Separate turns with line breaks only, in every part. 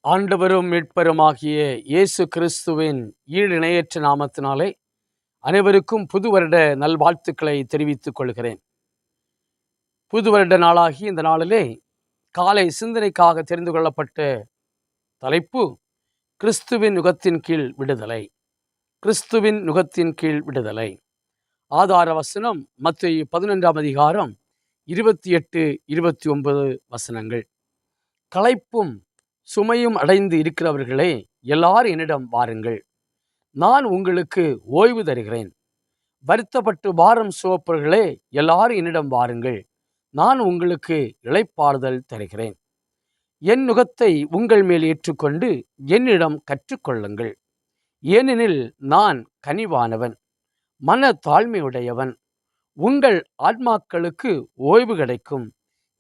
ஆண்டவரும் மீட்பருமாகிய இயேசு கிறிஸ்துவின் ஈடிணையற்ற நாமத்தினாலே அனைவருக்கும் புது வருட நல்வாழ்த்துக்களை தெரிவித்துக் கொள்கிறேன். புது வருட நாளாகி இந்த நாளிலே காலை சிந்தனைக்காக தெரிந்து கொள்ளப்பட்ட தலைப்பு கிறிஸ்துவின் நுகத்தின் கீழ் விடுதலை. கிறிஸ்துவின் நுகத்தின் கீழ் விடுதலை. ஆதார வசனம் மத்தேயு 11ஆம் அதிகாரம் 28-29 வசனங்கள். களைப்பும் சுமையும் அடைந்து இருக்கிறவர்களே, எல்லாரும் என்னிடம் வாருங்கள், நான் உங்களுக்கு ஓய்வு தருகிறேன். வருத்தப்பட்டு பாரம் சுமப்பவர்களே, எல்லாரும் என்னிடம் வாருங்கள், நான் உங்களுக்கு இளைப்பாறுதல் தருகிறேன். என் நுகத்தை உங்கள் மேல் ஏற்றுக்கொண்டு என்னிடம் கற்றுக்கொள்ளுங்கள். ஏனெனில் நான் கனிவானவன், மன தாழ்மையுடையவன். உங்கள் ஆத்மாக்களுக்கு ஓய்வு கிடைக்கும்.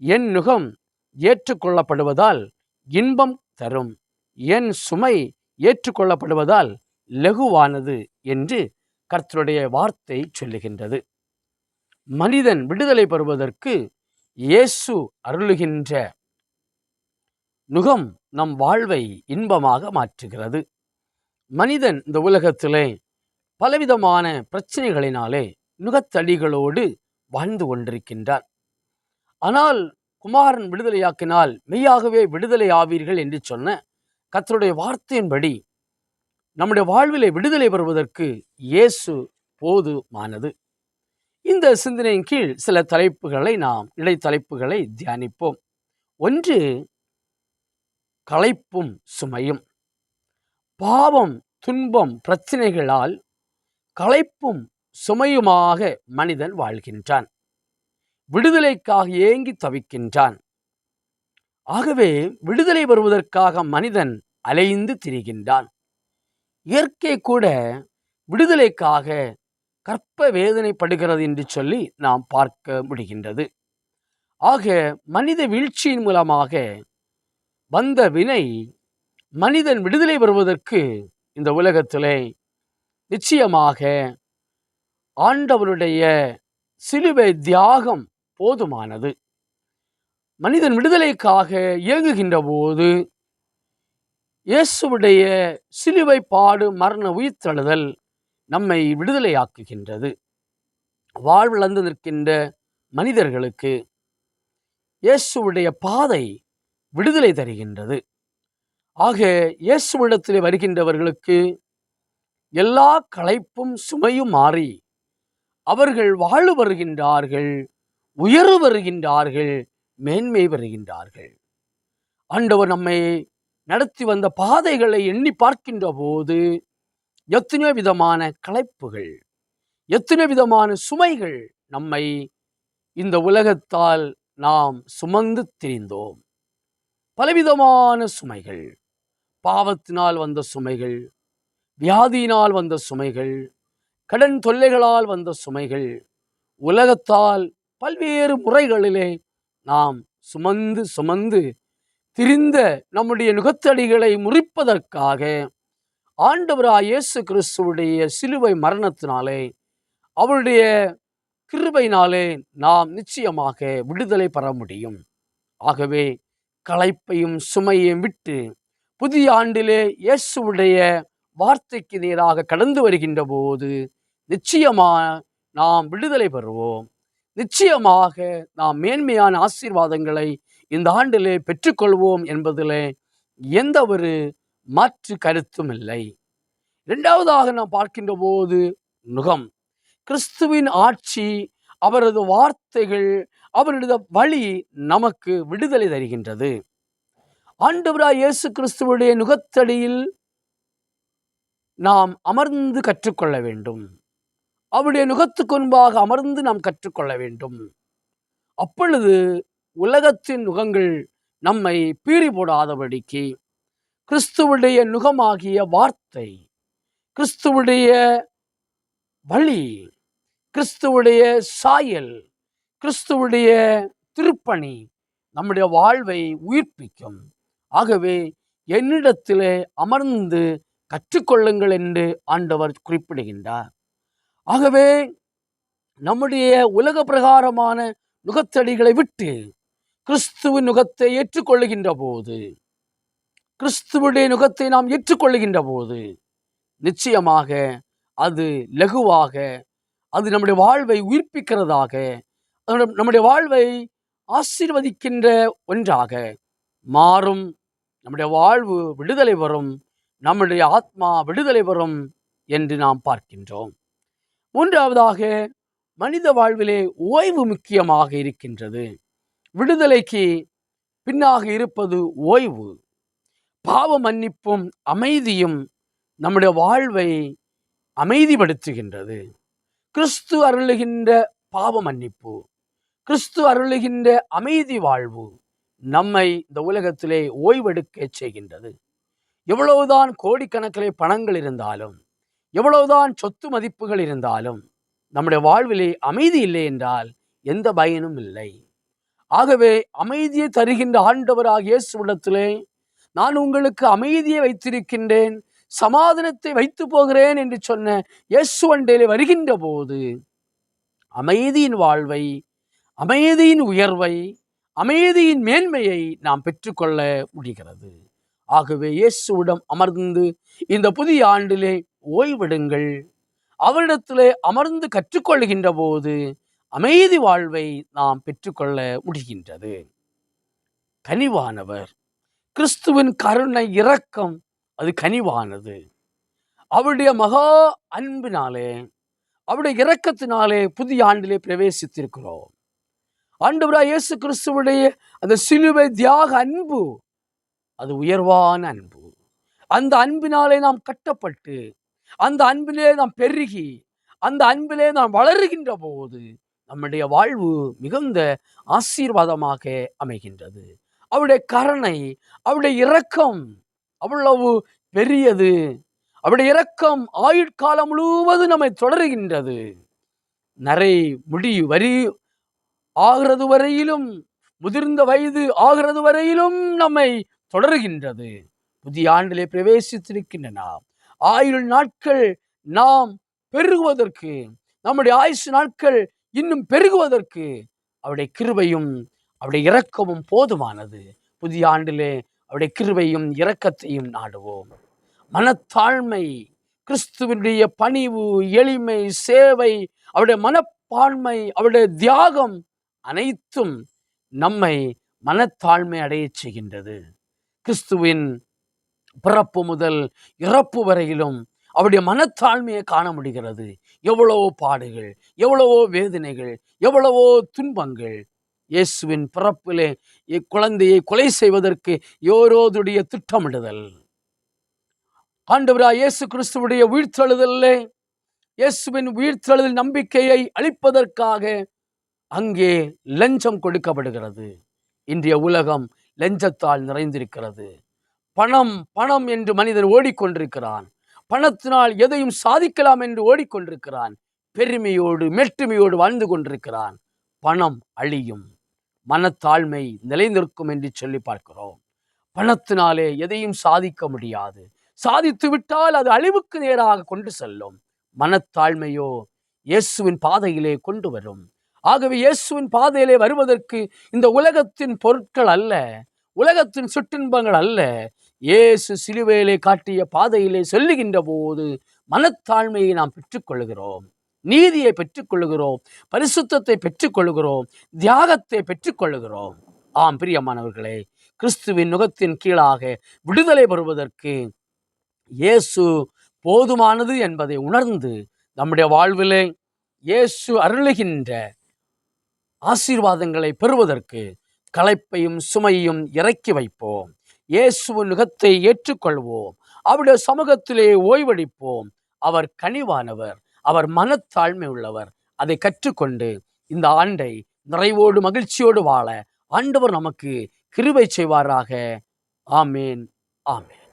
என் நுகம் ஏற்றுக்கொள்ளப்படுவதால் இன்பம் தரும். என் சுமை ஏற்றுக்கொள்ளப்படுவதால் லகுவானது என்று கர்த்தருடைய வார்த்தை சொல்லுகின்றது. மனிதன் விடுதலை பெறுவதற்கு இயேசு அருளுகின்ற நுகம் நம் வாழ்வை இன்பமாக மாற்றுகிறது. மனிதன் இந்த உலகத்திலே பலவிதமான பிரச்சனைகளினாலே நுகத்தடிகளோடு வாழ்ந்து கொண்டிருக்கின்றான். ஆனால் குமாரன் விடுதலையாக்கினால் மெய்யாகவே விடுதலை ஆவீர்கள் என்று சொன்ன கர்த்தருடைய வார்த்தையின்படி நம்முடைய வாழ்விலே விடுதலை பெறுவதற்கு இயேசு போதுமானது. இந்த சிந்தனையின் கீழ் சில தலைப்புகளை நாம் இடைத்தலைப்புகளை தியானிப்போம். ஒன்று, களைப்பும் சுமையும். பாவம், துன்பம், பிரச்சனைகளால் களைப்பும் சுமையுமாக மனிதன் வாழ்கின்றான். விடுதலைக்காக ஏங்கி தவிக்கின்றான். ஆகவே விடுதலை பெறுவதற்காக மனிதன் அலைந்து திரிகின்றான். இயற்கை கூட விடுதலைக்காக கற்ப வேதனைப்படுகிறது என்று சொல்லி நாம் பார்க்க முடிகின்றது. ஆக மனித வீழ்ச்சியின் மூலமாக வந்த வினை மனிதன் விடுதலை பெறுவதற்கு இந்த உலகத்திலே நிச்சயமாக ஆண்டவருடைய சிலுவை தியாகம் போதுமானது. மனிதன் விடுதலைக்காக இயங்குகின்ற போது இயேசுவுடைய சிலுவை பாடு, மரண, உயிர்த்தெழுதல் நம்மை விடுதலையாக்குகின்றது. வாழ்விழந்து நிற்கின்ற மனிதர்களுக்கு இயேசுவுடைய பாதை விடுதலை தருகின்றது. ஆக இயேசுவிடத்திலே வருகின்றவர்களுக்கு எல்லா களைப்பும் சுமையும் மாறி அவர்கள் வாழ்வு வருகின்றார்கள், உயர்வு வருகின்றார்கள், மேன்மை வருகின்றார்கள். ஆண்டவர் நம்மை நடத்தி வந்த பாதைகளை எண்ணி பார்க்கின்ற போது எத்தனையோ விதமான களைப்புகள், எத்தனை விதமான சுமைகள் நம்மை இந்த உலகத்தால் நாம் சுமந்து திரிந்தோம். பலவிதமான சுமைகள், பாவத்தினால் வந்த சுமைகள், வியாதியினால் வந்த சுமைகள், கடன் தொல்லைகளால் வந்த சுமைகள், உலகத்தால் பல்வேறு முறைகளிலே நாம் சுமந்து திரிந்த நம்முடைய நுகத்தடிகளை முறிப்பதற்காக ஆண்டவராய் இயேசு கிறிஸ்துவுடைய சிலுவை மரணத்தினாலே, அவருடைய கிருபையினாலே நாம் நிச்சயமாக விடுதலை பெற முடியும். ஆகவே களைப்பையும் சுமையையும் விட்டு புதிய ஆண்டிலே இயேசுவுடைய வார்த்தைக்கு நேராக கடந்து வருகின்ற போது நிச்சயமாக நாம் விடுதலை பெறுவோம். நிச்சயமாக நாம் மேன்மையான ஆசீர்வாதங்களை இந்த ஆண்டிலே பெற்றுக்கொள்வோம் என்பதிலே எந்த ஒரு மாற்று கருத்தும் இல்லை. இரண்டாவதாக நாம் பார்க்கின்ற போது நுகம். கிறிஸ்துவின் ஆட்சி, அவரது வார்த்தைகள், அவருடைய வழி நமக்கு விடுதலை தருகின்றது. ஆண்டவராய் இயேசு கிறிஸ்துவுடைய நுகத்தடியில் நாம் அமர்ந்து கற்றுக்கொள்ள வேண்டும். அவருடைய நுகத்துக்கு முன்பாக அமர்ந்து நாம் கற்றுக்கொள்ள வேண்டும். அப்பொழுது உலகத்தின் நுகங்கள் நம்மை பீறி போடாதபடிக்கு கிறிஸ்துவுடைய நுகமாகிய வார்த்தை, கிறிஸ்துவுடைய வழி, கிறிஸ்துவுடைய சாயல், கிறிஸ்துவுடைய திருப்பணி நம்முடைய வாழ்வை உயிர்ப்பிக்கும். ஆகவே என்னிடத்திலே அமர்ந்து கற்றுக்கொள்ளுங்கள் என்று ஆண்டவர் குறிப்பிடுகின்றார். ஆகவே நம்முடைய உலக பிரகாரமான நுகத்தடிகளை விட்டு கிறிஸ்துவின் நுகத்தை ஏற்றுக்கொள்ளுகின்ற போது கிறிஸ்துவுடைய நுகத்தை நாம் ஏற்றுக்கொள்கின்ற போது நிச்சயமாக அது லகுவாக, அது நம்முடைய வாழ்வை உயிர்ப்பிக்கிறதாக, நம்முடைய வாழ்வை ஆசீர்வதிக்கின்ற ஒன்றாக மாறும். நம்முடைய வாழ்வு விடுதலை வரும், நம்முடைய ஆத்மா விடுதலை வரும் என்று நாம் பார்க்கின்றோம். மூன்றாவதாக, மனித வாழ்விலே ஓய்வு முக்கியமாக இருக்கின்றது. விடுதலைக்கு பின்னாக இருப்பது ஓய்வு. பாவ மன்னிப்பும் அமைதியும் நம்முடைய வாழ்வை அமைதிப்படுத்துகின்றது. கிறிஸ்து அருளுகின்ற பாவ மன்னிப்பு, கிறிஸ்து அருளுகின்ற அமைதி வாழ்வு நம்மை இந்த உலகத்திலே ஓய்வெடுக்க செய்கின்றது. எவ்வளவுதான் கோடிக்கணக்கிலே பணங்கள் இருந்தாலும், எவ்வளவுதான் சொத்து மதிப்புகள் இருந்தாலும், நம்முடைய வாழ்விலே அமைதி இல்லை என்றால் எந்த பயனும் இல்லை. ஆகவே அமைதியை தருகின்ற ஆண்டவராகிய இயேசுவிடத்திலே, நான் உங்களுக்கு அமைதியை வைத்திருக்கின்றேன், சமாதானத்தை வைத்து போகிறேன் என்று சொன்ன இயேசுவண்டையிலே வருகின்ற போது அமைதியின் வாழ்வை, அமைதியின் உயர்வை, அமைதியின் மேன்மையை நாம் பெற்றுக்கொள்ள முடிகிறது. ஆகவே இயேசுவிடம் அமர்ந்து இந்த புதிய ஆண்டிலே ஓய்வெடுங்கள். அவரிடத்திலே அமர்ந்து கற்றுக்கொள்கின்ற போது அமைதி வாழ்வை நாம் பெற்றுக்கொள்ள முடிகின்றது. கனிவானவர், கிறிஸ்துவின் கருணை இரக்கம் அது கனிவானது. அவருடைய மகா அன்பினாலே, அவருடைய இரக்கத்தினாலே புதிய ஆண்டிலே பிரவேசித்திருக்கிறோம். ஆண்டவராய் இயேசு கிறிஸ்துவுடைய அந்த சிலுவை தியாக அன்பு அது உயர்வான அன்பு. அந்த அன்பினாலே நாம் கட்டப்பட்டு, அந்த அன்பிலே நாம் பெருகி, அந்த அன்பிலே நாம் வளருகின்ற போது நம்முடைய வாழ்வு மிகுந்த ஆசீர்வாதமாக அமைகின்றது. அவருடைய கருணை, அவருடைய இரக்கம் அவ்வளவு பெரியது. அவருடைய இரக்கம் ஆயுட்காலம் முழுவதும் நம்மை தொடருகின்றது. நரை முடி வரி ஆகிறது வரையிலும், முதிர்ந்த வயது ஆகிறது வரையிலும் நம்மை தொடருகின்றது. புதிய ஆண்டிலே பிரவேசித்திருக்கின்ற நாம் ஆயுள் நாட்கள் நாம் பெருகுவதற்கு, நம்முடைய ஆயுசு நாட்கள் இன்னும் பெருகுவதற்கு அவருடைய கிருபையும் அவருடைய இரக்கமும் போதுமானது. புதிய ஆண்டிலே அவருடைய கிருபையும் இரக்கத்தையும் நாடுவோம். மனத்தாழ்மை, கிறிஸ்துவனுடைய பணிவு, எளிமை, சேவை, அவருடைய மனப்பான்மை, அவருடைய தியாகம் அனைத்தும் நம்மை மனத்தாழ்மை அடைய செய்கின்றது. கிறிஸ்துவின் பிறப்பு முதல் இறப்பு வரையிலும் அவருடைய மனத்தாழ்மையை காண முடிகிறது. எவ்வளவோ பாடுகள், எவ்வளவோ வேதனைகள், எவ்வளவோ துன்பங்கள். இயேசுவின் பிறப்பிலே இக்குழந்தையை கொலை செய்வதற்கு யோரோதுடைய திட்டமிடுதல், ஆண்டவராய் இயேசு கிறிஸ்துவுடைய உயிர்த்தெழுதலிலே, இயேசுவின் உயிர்த்தெழுதல் நம்பிக்கையை அளிப்பதற்காக அங்கே லஞ்சம் கொடுக்கப்படுகிறது. இன்றைய உலகம் லஞ்சத்தால் நிறைந்திருக்கிறது. பணம் பணம் என்று மனிதன் ஓடிக்கொண்டிருக்கிறான். பணத்தினால் எதையும் சாதிக்கலாம் என்று ஓடிக்கொண்டிருக்கிறான். பெருமையோடு மேட்டுமையோடு வாழ்ந்து கொண்டிருக்கிறான். பணம் அழியும், மனத்தாழ்மை நிலைநிற்கும் என்று சொல்லி பார்க்கிறோம். பணத்தினாலே எதையும் சாதிக்க முடியாது. சாதித்து விட்டால் அது அழிவுக்கு நேராக கொண்டு செல்லும். மனத்தாழ்மையோ இயேசுவின் பாதையிலே கொண்டு வரும். ஆகவே இயேசுவின் பாதையிலே வருவதற்கு இந்த உலகத்தின் பொருட்கள் அல்ல, உலகத்தின் சுற்றின்பங்கள் அல்ல, இயேசு சிலுவையிலே காட்டிய பாதையிலே செல்லுகின்ற போது மனத்தாழ்மையை நாம் பெற்றுக்கொள்கிறோம், நீதியை பெற்றுக்கொள்கிறோம், பரிசுத்தத்தை பெற்றுக்கொள்கிறோம், தியாகத்தை பெற்றுக்கொள்கிறோம். ஆம் பிரியமானவர்களே, கிறிஸ்துவின் நுகத்தின் கீழாக விடுதலை பெறுவதற்கு இயேசு போதுமானது என்பதை உணர்ந்து நம்முடைய வாழ்விலே இயேசு அருளுகின்ற ஆசீர்வாதங்களை பெறுவதற்கு களைப்பையும் சுமையும் இறக்கி வைப்போம். இயேசுவின் நுகத்தை ஏற்றுக்கொள்வோம். அவருடைய சமூகத்திலே ஓய்வடிப்போம். அவர் கனிவானவர், அவர் மனத்தாழ்மை உள்ளவர். அதை கற்றுக்கொண்டு இந்த ஆண்டை நிறைவோடு மகிழ்ச்சியோடு வாழ ஆண்டவர் நமக்கு கிருபை செய்வாராக. ஆமேன், ஆமேன்.